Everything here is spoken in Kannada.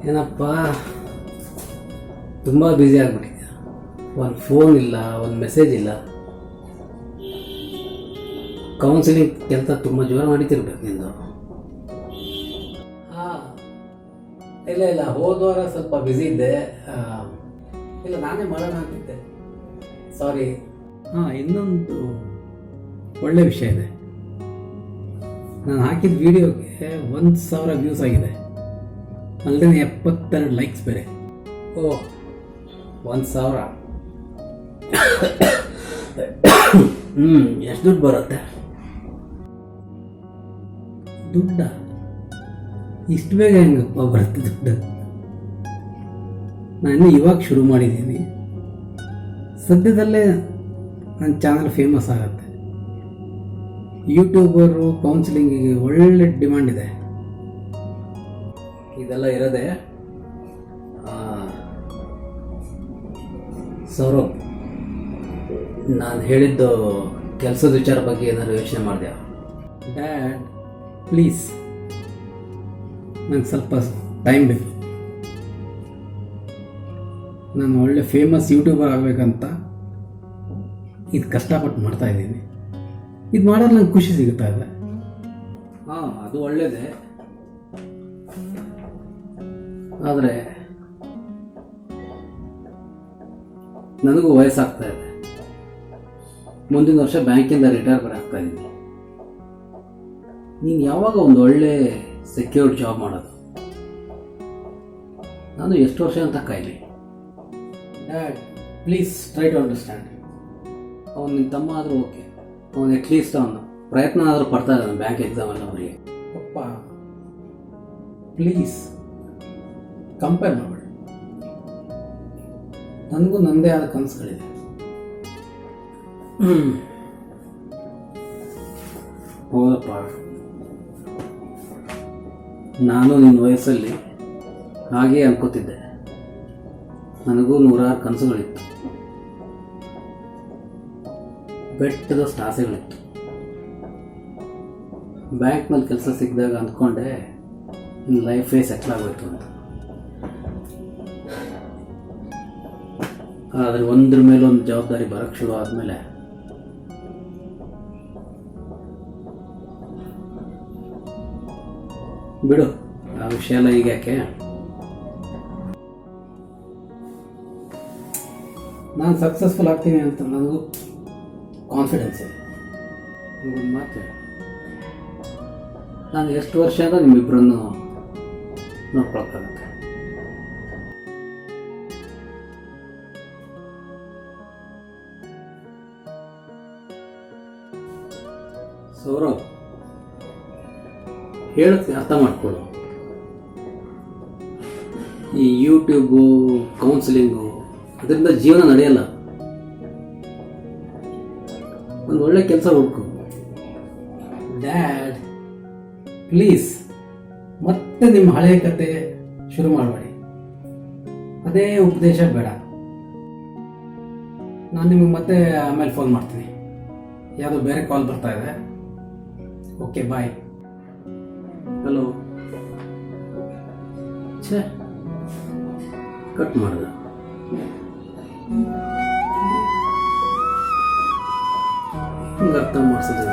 ಏನಪ್ಪ ತುಂಬ ಬ್ಯುಸಿ ಆಗಿಬಿಟ್ಟಿದ್ಯಾ. ಒಂದು ಫೋನ್ ಇಲ್ಲ, ಒಂದು ಮೆಸೇಜ್ ಇಲ್ಲ. ಕೌನ್ಸಿಲಿಂಗ್ ಕೆಲಸ ತುಂಬ ಜೋರ ನಡೀತಿರ್ಬೇಕು ನಿಂದು. ಹಾಂ, ಇಲ್ಲ ಹೋದ ವಾರ ಸ್ವಲ್ಪ ಬ್ಯುಸಿ ಇದ್ದೆ. ಇಲ್ಲ, ನಾನೇ ಮಾಡೋಣ ಅಂತಿದ್ದೆ. ಸಾರಿ. ಹಾಂ, ಇನ್ನೊಂದು ಒಳ್ಳೆ ವಿಷಯ ಇದೆ. ನಾನು ಹಾಕಿದ ವಿಡಿಯೋಗೆ 1,000 ವ್ಯೂಸ್ ಆಗಿದೆ. ಅಲ್ಲದೆ 72 ಲೈಕ್ಸ್ ಬೇರೆ. ಓ, 1,000. ಎಷ್ಟು ದುಡ್ಡು ಬರುತ್ತೆ? ದುಡ್ಡ ಇಷ್ಟು ಬೇಗ ಹೆಂಗಪ್ಪ ಬರುತ್ತೆ ದುಡ್ಡು? ನಾನು ಇವಾಗ ಶುರು ಮಾಡಿದ್ದೀನಿ. ಸದ್ಯದಲ್ಲೇ ನನ್ನ ಚಾನಲ್ ಫೇಮಸ್ ಆಗುತ್ತೆ. ಯೂಟ್ಯೂಬರು ಕೌನ್ಸಿಲಿಂಗಿಗೆ ಒಳ್ಳೆ ಡಿಮ್ಯಾಂಡ್ ಇದೆ. ಇದೆಲ್ಲ ಇರೋದೆ ಸೌರವ್, ನಾನು ಹೇಳಿದ್ದು ಕೆಲಸದ ವಿಚಾರ ಬಗ್ಗೆ ಏನಾದ್ರು ಯೋಚನೆ ಮಾಡಿದೆ? ಡ್ಯಾಡ್, ಪ್ಲೀಸ್ ನಂಗೆ ಸ್ವಲ್ಪ ಟೈಮ್ ಬೇಕು. ನಾನು ಒಳ್ಳೆ ಫೇಮಸ್ ಯೂಟ್ಯೂಬರ್ ಆಗಬೇಕಂತ ಇದು ಕಷ್ಟಪಟ್ಟು ಮಾಡ್ತಾ ಇದ್ದೀನಿ. ಇದು ಮಾಡೋದು ನಂಗೆ ಖುಷಿ ಸಿಗುತ್ತಾ ಇದೆ. ಹಾಂ, ಅದು ಒಳ್ಳೆಯದೇ. ಆದರೆ ನನಗೂ ವಯಸ್ಸಾಗ್ತಾ ಇದೆ. ಮುಂದಿನ ವರ್ಷ ಬ್ಯಾಂಕಿಂದ ರಿಟೈರ್ ಆಗ್ತಾ ಇದ್ದೀನಿ. ನೀನು ಯಾವಾಗ ಒಂದು ಒಳ್ಳೆ ಸೆಕ್ಯೂರ್ಡ್ ಜಾಬ್ ಮಾಡೋದು? ನಾನು ಎಷ್ಟು ವರ್ಷ ಅಂತ ಕಾಯಲಿ? Dad, please try to understand. ಅವನು ನಿನ್ನ ತಮ್ಮ ಆದರೂ ಓಕೆ. ಅವನು ಅಟ್ಲೀಸ್ಟ್ ಅವನು ಪ್ರಯತ್ನ ಆದರೂ ಪಡ್ತಾ ಇದ್ದಾನೆ ಬ್ಯಾಂಕ್ ಎಕ್ಸಾಮ್ ಎಲ್ಲ ಬರೀ. ಅಪ್ಪ ಪ್ಲೀಸ್ ಕಂಪೇರ್ ಮಾಡಬೇಡ. ನನಗೂ ನನ್ನದೇ ಆದ ಕನಸುಗಳಿದೆ. ಹೌದಪ್ಪ, ನಾನು ನಿನ್ನ ವಯಸ್ಸಲ್ಲಿ ಹಾಗೇ ಅನ್ಕೋತಿದ್ದೆ. ನನಗೂ 100 ಕನಸುಗಳಿತ್ತು, ಬೆಟ್ಟದಷ್ಟು ಆಸೆಗಳಿತ್ತು. ಬ್ಯಾಂಕ್ನಲ್ಲಿ ಕೆಲಸ ಸಿಕ್ಕಿದಾಗ ಅಂದ್ಕೊಂಡೆ ನನ್ನ ಲೈಫೇ ಸೆಟ್ಲ್ ಆಗೋಯ್ತು ಅಂತ. ಆದರೆ ಒಂದ್ರ ಮೇಲೊಂದು ಜವಾಬ್ದಾರಿ ಬರೋಕ್ಕೆ ಶುರು ಆದಮೇಲೆ ಬಿಡು, ಆ ವಿಷಯ ಎಲ್ಲ ಈಗ ಯಾಕೆ. ನಾನು ಸಕ್ಸಸ್ಫುಲ್ ಆಗ್ತೀನಿ ಅಂತ ನನಗೂ ಕಾನ್ಫಿಡೆನ್ಸ್ ಇದೆ. ಒಂದು ಮಾತು, ನಾನು ಎಷ್ಟು ವರ್ಷ ಅಂತ ನಿಮ್ಮಿಬ್ಬರನ್ನು ನೋಡ್ಕೊಳಕ್ಕಾಗತ್ತೆ. ಸೌರವ್, ಹೇಳಕ್ಕೆ ಅರ್ಥ ಮಾಡ್ಕೊಳ್ಳು. ಈ ಯೂಟ್ಯೂಬು ಕೌನ್ಸಿಲಿಂಗು ಅದರಿಂದ ಜೀವನ ನಡೆಯಲ್ಲ. ಒಂದು ಒಳ್ಳೆ ಕೆಲಸ ಹುಡುಕು. ಡ್ಯಾಡ್, ಪ್ಲೀಸ್ ಮತ್ತೆ ನಿಮ್ಮ ಹಳೆಯ ಕತೆ ಶುರು ಮಾಡಬೇಡಿ. ಅದೇ ಉಪದೇಶ ಬೇಡ. ನಾನು ನಿಮಗೆ ಮತ್ತೆ ಆಮೇಲೆ ಫೋನ್ ಮಾಡ್ತೀನಿ. ಯಾವುದೋ ಬೇರೆ ಕಾಲ್ ಬರ್ತಾ ಇದೆ. ಓಕೆ, ಬಾಯ್. ಹಲೋ. ಛೇ, ಕಟ್ ಮಾಡಿದ. ಹಿಂಗೆ ಅರ್ಥ ಮಾಡಿಸಿದೆ.